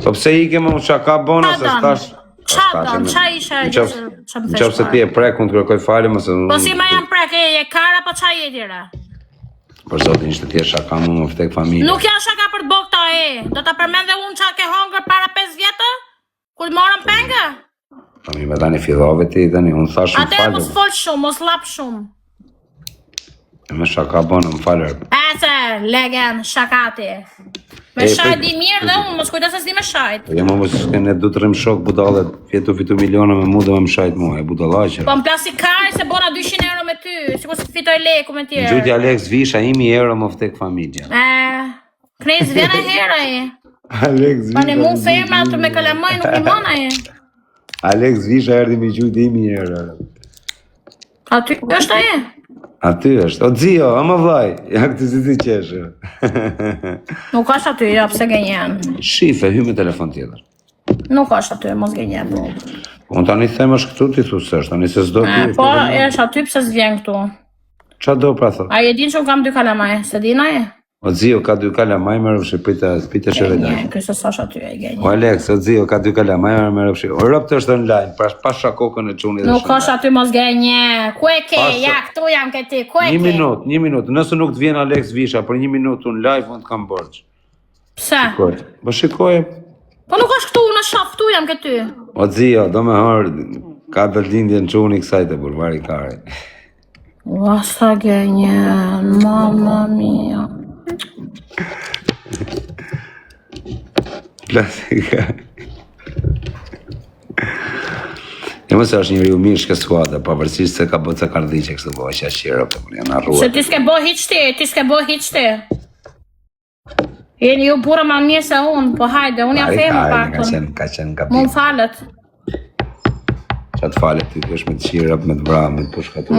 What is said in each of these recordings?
Po pse i ke më shaka bona se stash? Qa isha gjithë që më Qofë se ti e prek, unë të kërkoj falje më se... Po si ma jam prek, e kara po qa je tjera? Për zotin ishte tjerë shaka më vtek familje. Nuk janë shaka për të bokta do të përmend dhe unë qa ke hongër para 5 vjetë? Kur morëm penga? Po mi me tani fillove ti, tani, unë thash më falje. Ate mos fol shumë, mos lap shumë. Me shaka bona më falër. Ese, legen, shakati. Me shajt di mirë dhe unë, mos kujta se s'di me shajt. Po jema mos ne du të rrim shok budale, fitu miliona me mu dhe me më shajt mua, e budalaqe. Po më plasi kari se bona 200 euro me ty, si ku se fitoj leku me tjerë. Gjutja Alex Visha, 1000 euro më vtek familja. Knes vjena hera Alex Visha. Pa ne mu ferma të me kalamaj nuk i mona Alex Visha erdi me gjuti 1000 euro. Aty është Aty është, o dzio, ama vlaj, ja këtë si ti qeshë. Nuk është aty, ja, pse gënjen. Shife, hy me telefon tjetër. Nuk është aty, mos gënjen. Unë tani them është këtu ti thu se është, tani se s'do ti. Po, është aty pse s'vjen këtu. Qa do pra thot? A je din që unë kam 2 kalamaj, se din aje? O dzio, ka 2 kalamaj, më rëpshi, pite shëredaj. Kështë s'ash aty, e gënjen. O Alex, o dzio, ka 2 kalamaj, më rëpshi. O rëpë është online, pas shakokën e quni dhe nuk është aty mos gënje. Ku e ke, ja, këtu jam këti, ku e ke? 1 minutë, nëse nuk të vjen Alex Visha, për 1 minutë unë live, unë të kam borç. Pse? Po shikoj. Po nuk është këtu, në shaf, këtu jam këty. O dzio, do me hërë, ka të lindje në quni kësaj të bulvari kare. Ua, sa gënjen, mamma mia. Klasika. E mëse është njëri u mirë shkeskuada, pavarësisht se ka bëtë se kardhiqe kështë bëhe që ashqira, për janë arruat. Se ti s'ke bo hiq ti, Jeni ju bura ma mirë se unë, po hajde, unë jam femë pakën. Ka qenë ka bërë. Më falet. Qa të falet, ty të është me të qira, me të vra, me të pushkatu.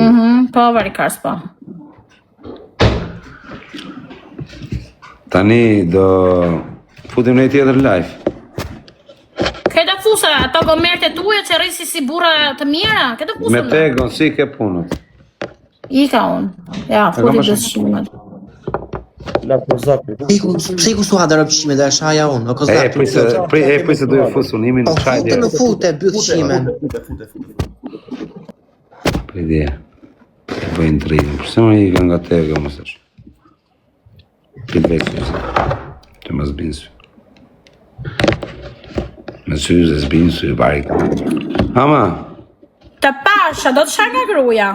Po, varikars po. Tani do futim në i tjetër live. Këta fusa, ato gomerte tuja që rrisi si bura të mira, këta fusa. Me tegon, si ke punët. Ika unë. Ja, futi 200. Pse i kushtu hadë rëpëshime dhe shaja unë, o kozak. Pse do ju fusu, nimi në shaj dhe. Fute në fute, bëtë shimen. Pridje, e bëjnë të rrinë, përse më i ka nga tega, më sësh. Prit vekës, të më zbinsë. Me syze zbinsë, bari ka. Ama! Të pash, a do të shaj nga gruja?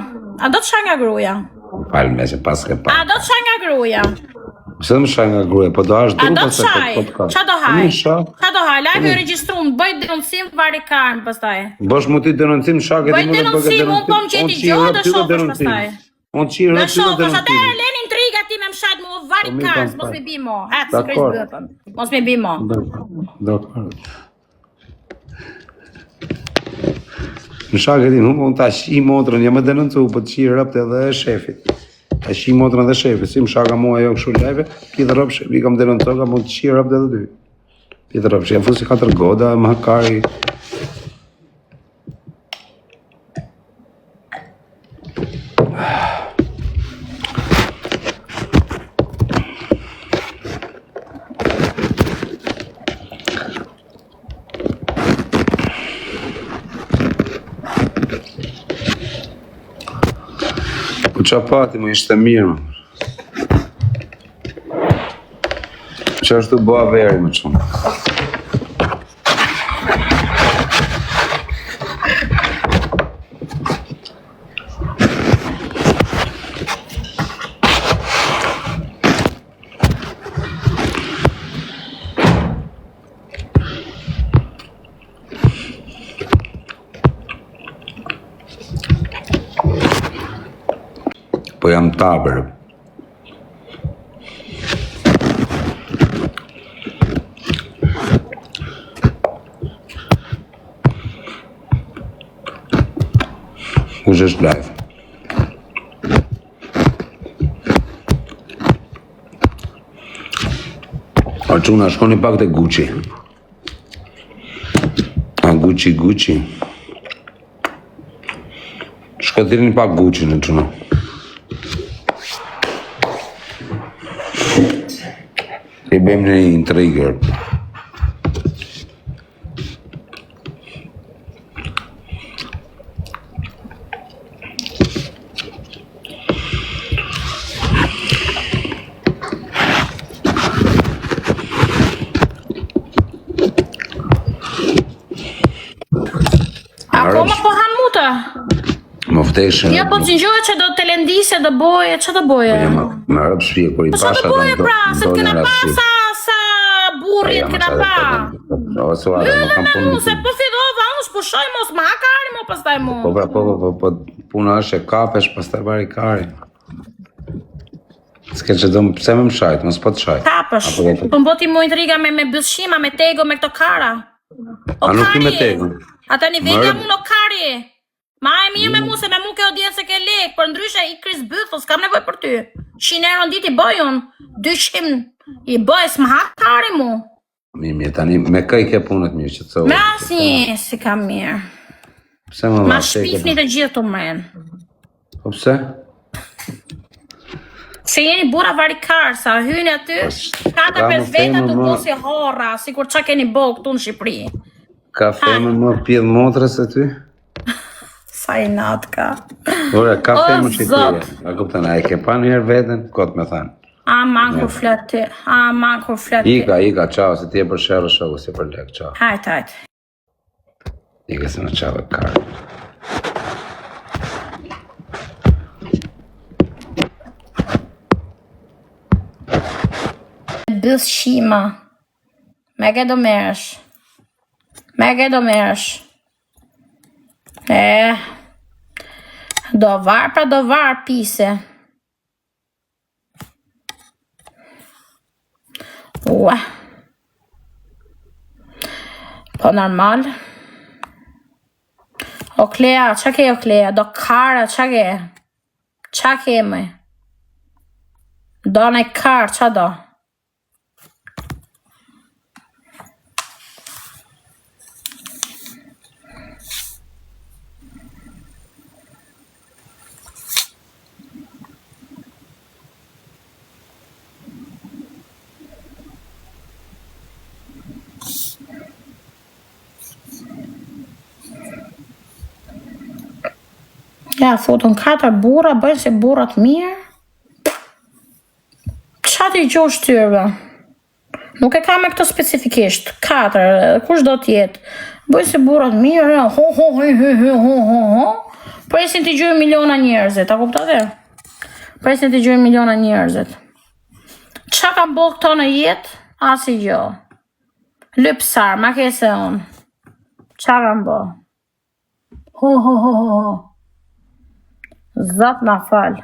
Falë me që pas ke pa. A do të shaj nga gruja? Pse dhe më shaj nga gruja, po do ashtë A dru do pas të e shaj? këtë podcast. Qa do haj? Qa Qa do haj? Live e registrum, bëj denonësim varikarën pastaj. Bosh mu ti denonësim, shake Bëj denonësim, unë po më qeti gjohë dhe shofësh pastaj. Unë qirë Dhe në ty do shofësh, atë denonësim. leni intriga ti me më shajt mu varikarës, mos me bimo. Hëtë, si kërës bëpëm. Mos me bimo. Në shake ti, unë ta shi motrën, jam e denonëcu, po të qirë rëpte edhe e shefit. Ta shi motrën dhe shefit, si më shaka mua jo këshu lejve, pjetë rëpshe, vi kam denonëcu, ka mund të qirë rëpte edhe dy. Pjetë rëpshe, jam fusi 4 goda, më hakari. Po qa pati më ishte mirë më. Që është të bëha veri më qëmë. Po jam tabër. Kush është live? Arçuna, shkoni pak te Gucci. A Gucci. Shko të pak Gucci në çuna. I bëjmë një intrigër. Akoma po han muta. Më vdeshën. Ja po të ngjohet që do të lëndise, do boje, që do boje? Më rëpë shpije, kur i Po që pasha do boje pra, se të kena pa sa burrit kena pa. Lële me mu, se po fidova, unë shpushoj mos ma kari mo pastaj mu. Po, puna është e kapesh, pastaj bari kari. S'ke që do pse me më shajt, mos po të shajt. Kapësh, po mboti mu intriga me bëllshima, me tego, me këto kara. A nuk i me tego? Ata një vedja mu në kari. Ma e mirë me mu se me mu ke odjenë se ke lek, për ndryshe i Kris Bythos, kam nevoj për ty. 100 euro në dit i bëjun, 200 i bëj, s'ma ha kari mu. Mirë, tani me këj ke punët mirë që të sohë. Me asnjë si kam mirë. Pse më Ma shpifni të gjithë të mrenë. Po pse? Se jeni bura varikar, sa hyni aty, 4-5 veta të posi horra, si kur qa keni bo këtu në Shqipëri. Ka femër më pjedh motrës e ty? Sa i natë ka. Ora, ka femër që zot. ty. A kuptan, a e ke pa njerë vetën? Kot me thanë. A man kur flet ti, a man kur flet ti. Ika, qao, se ti e për shërë shoku, si për lek, qao. Hajt. Ika se në qao e karë. Bëllshima. Me ke do merësh. Do var pise. Ua. Po normal. O Klea, qa ke o Klea? Do kara, qa ke me? Do në karë, qa do? Ja, thotën 4 burra, bëjnë se burrat mirë. Qa t'i gjosh tyrve? Nuk e ka me këto specifikisht. 4, kush do t'jetë? Bëjnë se burrat mirë, ho. Presin t'i gjojnë miliona njerëzit, a kuptate? Presin t'i gjojnë miliona njerëzit. Qa ka bo këto në jetë? Asi gjo. Lypsar, ma kese unë. Qa ka bo? Ho. Zot na fal.